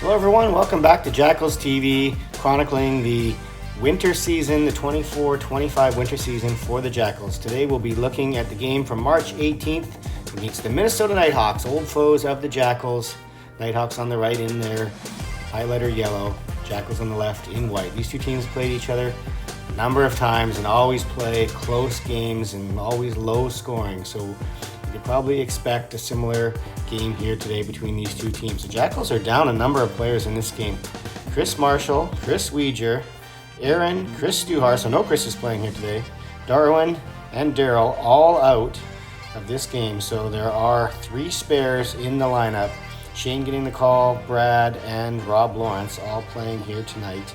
Hello everyone, welcome back to Jackals TV, chronicling the winter season, the 24-25 winter season for the Jackals. Today we'll be looking at the game from March 18th against the Minnesota Nighthawks, old foes of the Jackals. Nighthawks on the right in their highlighter yellow, Jackals on the left in white. These two teams played each other a number of times and always play close games and always low scoring. So you could probably expect a similar game here today between these two teams. The Jackals are down a number of players in this game. Chris Marshall, Chris Weeger, Aaron, Chris Stuhar, so no Chris is playing here today, Darwin, and Daryl all out of this game. So there are three spares in the lineup. Shane getting the call, Brad, and Rob Lawrence all playing here tonight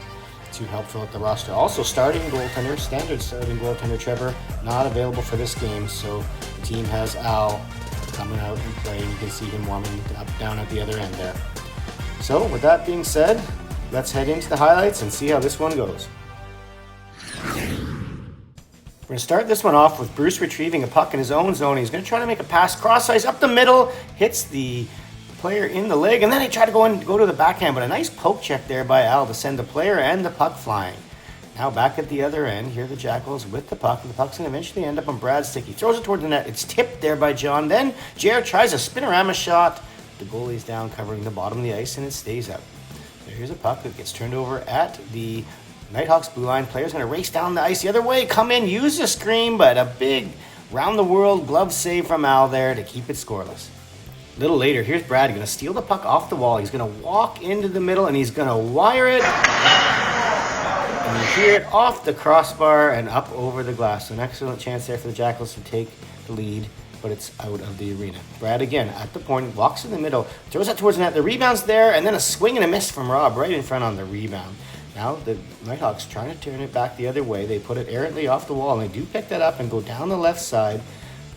to help fill out the roster. Also standard starting goaltender Trevor, not available for this game, so the team has Al coming out and playing. You can see him warming up down at the other end there. So with that being said, let's head into the highlights and see how this one goes. We're going to start this one off with Bruce retrieving a puck in his own zone. He's going to try to make a pass cross ice up the middle, hits the player in the leg, and then he tried to go to the backhand, but a nice poke check there by Al to send the player and the puck flying. Now back at the other end, here the Jackals with the puck, and the puck's going to eventually end up on Brad's stick. He throws it toward the net. It's tipped there by John. Then Jared tries a spinorama shot. The goalie's down covering the bottom of the ice, and it stays up. Here's a puck that gets turned over at the Nighthawks blue line. Player's going to race down the ice the other way, come in, use the screen, but a big round-the-world glove save from Al there to keep it scoreless. A little later, here's Brad going to steal the puck off the wall. He's going to walk into the middle, and he's going to wire it. And you hear it off the crossbar and up over the glass. So an excellent chance there for the Jackals to take the lead, but it's out of the arena. Brad again at the point, walks in the middle, throws it towards the net. The rebound's there, and then a swing and a miss from Rob right in front on the rebound. Now the Nighthawks trying to turn it back the other way. They put it errantly off the wall, and they do pick that up and go down the left side,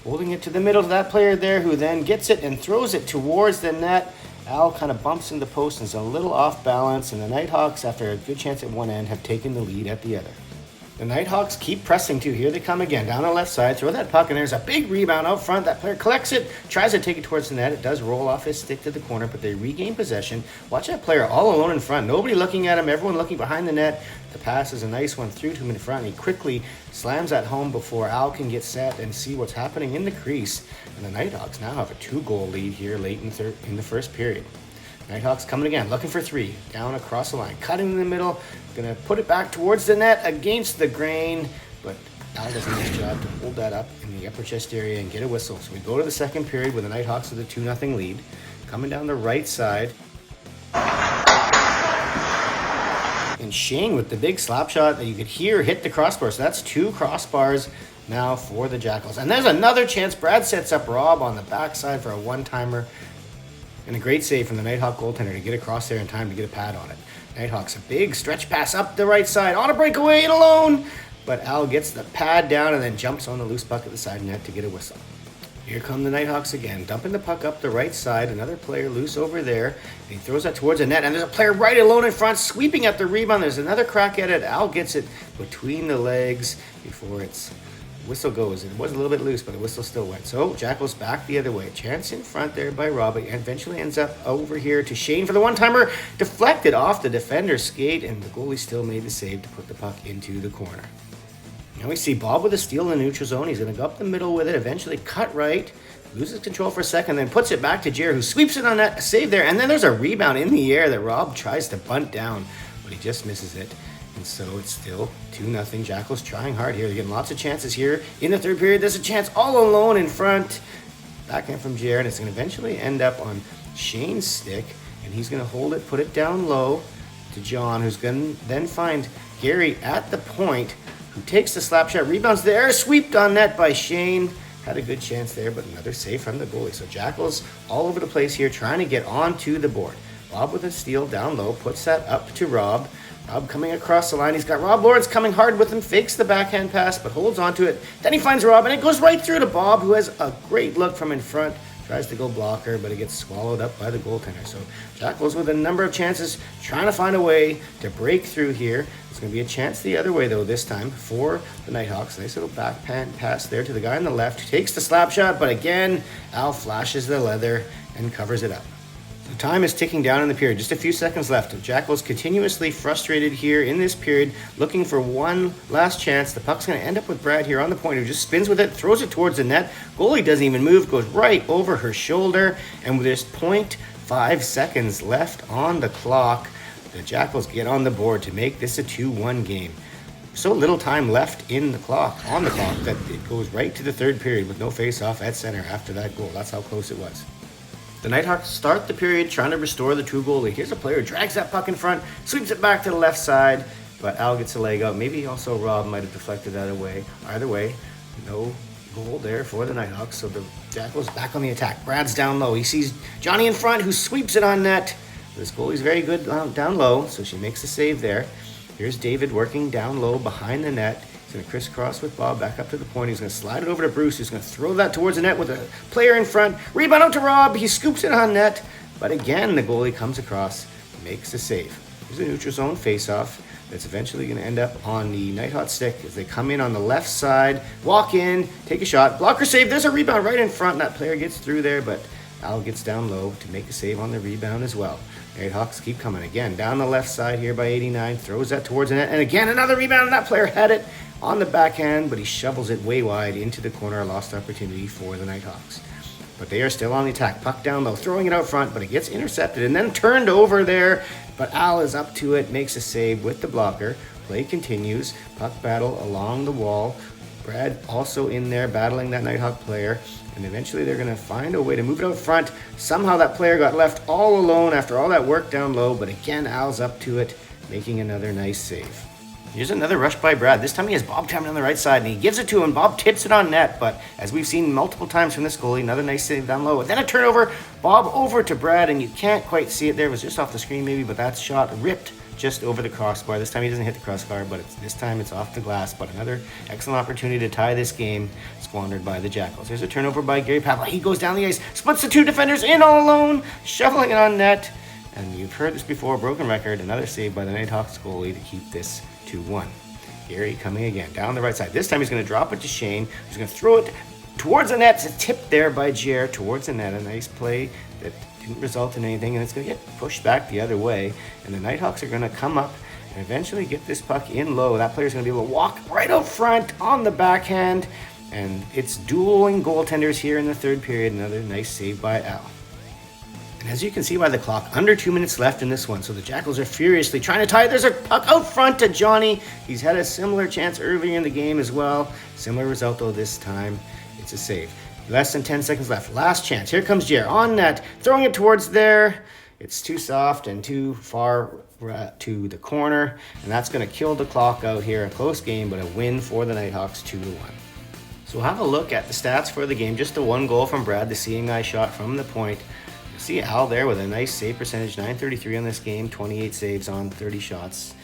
holding it to the middle to that player there, who then gets it and throws it towards the net. Al kind of bumps in the post and is a little off balance, and the Nighthawks, after a good chance at one end, have taken the lead at the other. The Nighthawks keep pressing too. Here they come again, down the left side, throw that puck, and there's a big rebound out front. That player collects it, tries to take it towards the net. It does roll off his stick to the corner, but they regain possession. Watch that player all alone in front. Nobody looking at him, everyone looking behind the net. The pass is a nice one through to him in front, and he quickly slams that home before Al can get set and see what's happening in the crease. And the Nighthawks now have a 2-goal lead here late in the first period. Nighthawks coming again, looking for three, down across the line, cutting in the middle, gonna put it back towards the net against the grain, but Al does a nice job to hold that up in the upper chest area and get a whistle. So we go to the second period with the Nighthawks with a 2-0 lead. Coming down the right side, and Shane with the big slap shot that you could hear hit the crossbar. So that's 2 crossbars now for the Jackals. And there's another chance. Brad sets up Rob on the backside for a one-timer. And a great save from the Nighthawk goaltender to get across there in time to get a pad on it. Nighthawks, a big stretch pass up the right side, on a breakaway and alone. But Al gets the pad down and then jumps on the loose puck at the side net to get a whistle. Here come the Nighthawks again, dumping the puck up the right side. Another player loose over there. And he throws that towards the net, and there's a player right alone in front, sweeping at the rebound. There's another crack at it. Al gets it between the legs before it's whistle goes. It was a little bit loose, but the whistle still went. So Jackals back the other way. Chance in front there by Rob. It eventually ends up over here to Shane for the one-timer. Deflected off the defender's skate, and the goalie still made the save to put the puck into the corner. Now we see Bob with a steal in the neutral zone. He's going to go up the middle with it, eventually cut right, loses control for a second, then puts it back to Jared, who sweeps it on that save there, and then there's a rebound in the air that Rob tries to bunt down, but he just misses it. And so it's still 2-0. Jackals trying hard here. They're getting lots of chances here. In the third period, there's a chance all alone in front. Backhand from Jared. It's going to eventually end up on Shane's stick. And he's going to hold it, put it down low to John, who's going to then find Gary at the point, who takes the slap shot, rebounds there, swept on net by Shane. Had a good chance there, but another save from the goalie. So Jackals all over the place here, trying to get onto the board. Bob with a steal down low, puts that up to Rob. Rob coming across the line. He's got Rob Lawrence coming hard with him, fakes the backhand pass, but holds onto it. Then he finds Rob, and it goes right through to Bob, who has a great look from in front. Tries to go blocker, but it gets swallowed up by the goaltender. So Jackals with a number of chances, trying to find a way to break through here. It's going to be a chance the other way, though, this time for the Nighthawks. Nice little backhand pass there to the guy on the left, who takes the slap shot, but again, Al flashes the leather and covers it up. Time is ticking down in the period. Just a few seconds left. The Jackals continuously frustrated here in this period, looking for one last chance. The puck's going to end up with Brad here on the point, who just spins with it, throws it towards the net. Goalie doesn't even move, goes right over her shoulder. And with just 0.5 seconds left on the clock, the Jackals get on the board to make this a 2-1 game. So little time left on the clock, that it goes right to the third period with no face-off at center after that goal. That's how close it was. The Nighthawks start the period trying to restore the true goalie. Here's a player who drags that puck in front, sweeps it back to the left side, but Al gets a leg out. Maybe also Rob might have deflected that away. Either way, no goal there for the Nighthawks, so the Jackals back on the attack. Brad's down low. He sees Johnny in front, who sweeps it on net. This goalie's very good down low, so she makes the save there. Here's David working down low behind the net. He's going to crisscross with Bob back up to the point. He's going to slide it over to Bruce, who's going to throw that towards the net with a player in front. Rebound out to Rob. He scoops it on net. But again, the goalie comes across, makes the save. Here's a neutral zone faceoff that's eventually going to end up on the Nighthawks stick as they come in on the left side, walk in, take a shot. Blocker save. There's a rebound right in front. That player gets through there, but Al gets down low to make a save on the rebound as well. Nighthawks keep coming again. Down the left side here by 89. Throws that towards the net. And again, another rebound. And that player had it on the backhand, but he shovels it way wide into the corner. A lost opportunity for the Nighthawks. But they are still on the attack. Puck down low. Throwing it out front, but it gets intercepted and then turned over there. But Al is up to it. Makes a save with the blocker. Play continues. Puck battle along the wall. Brad also in there battling that Nighthawk player. And eventually they're going to find a way to move it out front. Somehow that player got left all alone after all that work down low. But again, Al's up to it, making another nice save. Here's another rush by Brad. This time he has Bob coming on the right side, and he gives it to him. Bob tips it on net, but as we've seen multiple times from this goalie, another nice save down low. And then a turnover. Bob over to Brad, and you can't quite see it there. It was just off the screen maybe, but that shot ripped just over the crossbar. This time he doesn't hit the crossbar, but this time it's off the glass. But another excellent opportunity to tie this game, squandered by the Jackals. There's a turnover by Gary Pavla. He goes down the ice, splits the two defenders in all alone, shoveling it on net. And you've heard this before, broken record, another save by the Nighthawks goalie to keep this 2-1. Gary coming again down the right side. This time he's going to drop it to Shane, who's going to throw it towards the net. It's a tip there by Jer towards the net. A nice play that didn't result in anything, and it's going to get pushed back the other way. And the Nighthawks are going to come up and eventually get this puck in low. That player's going to be able to walk right out front on the backhand. And it's dueling goaltenders here in the third period. Another nice save by Al. And as you can see by the clock, under 2 minutes left in this one. So the Jackals are furiously trying to tie it. There's a puck out front to Johnny. He's had a similar chance earlier in the game as well. Similar result though this time. It's a save. Less than 10 seconds left. Last chance. Here comes Jer on net. Throwing it towards there. It's too soft and too far to the corner. And that's going to kill the clock out here. A close game, but a win for the Nighthawks 2-1. So we'll have a look at the stats for the game. Just the one goal from Brad, the seeing eye shot from the point. You see Al there with a nice save percentage, 933 on this game, 28 saves on 30 shots.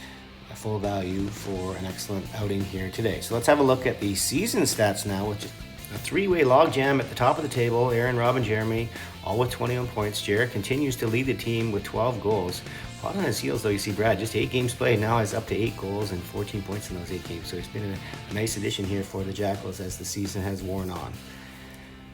A full value for an excellent outing here today. So let's have a look at the season stats now, which is a three-way logjam at the top of the table. Aaron, Rob, and Jeremy, all with 21 points. Jared continues to lead the team with 12 goals. Hot on his heels, though, you see Brad, just 8 games played, now is up to 8 goals and 14 points in those 8 games. So it's been a nice addition here for the Jackals as the season has worn on.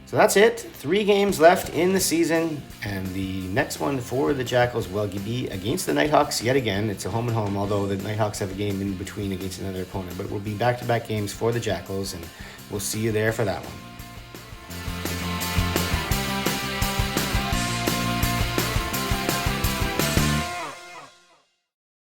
So that's it. 3 games left in the season, and the next one for the Jackals will be against the Nighthawks yet again. It's a home and home, although the Nighthawks have a game in between against another opponent. But it will be back-to-back games for the Jackals, and we'll see you there for that one.